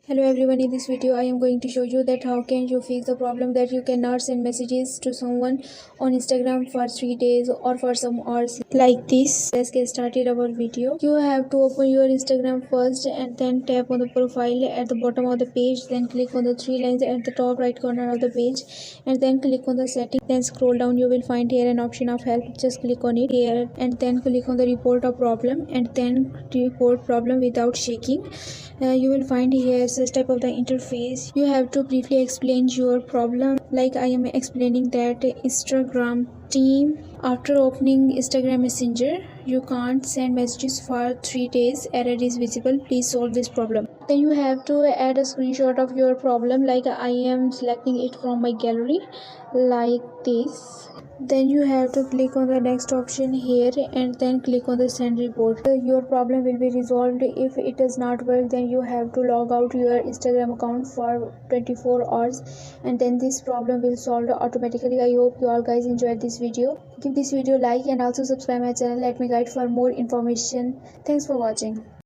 Hello everyone, in this video I am going to show you that how can you fix the problem that you cannot send messages to someone on Instagram for 3 days or for some hours like this. Let's get started our video. You have to open your Instagram first and then tap on the profile at the bottom of the page, then click on the three lines at the top right corner of the page and then click on the setting. Then scroll down, you will find here an option of help. Just click on it here and then click on the report a problem and then report problem without shaking. You will find here such type of the interface. You have to briefly explain your problem like I am explaining that Instagram team. After opening Instagram Messenger, you can't send messages for 3 days. Error is visible. Please solve this problem. Then you have to add a screenshot of your problem like I am selecting it from my gallery like this. Then you have to click on the next option here and then click on the send report. Your problem will be resolved. If it does not work, then you have to log out your Instagram account for 24 hours and then this problem will solve automatically. I hope you all guys enjoyed this video. Give this video a like and also subscribe my channel. Let me guide for more information. Thanks for watching.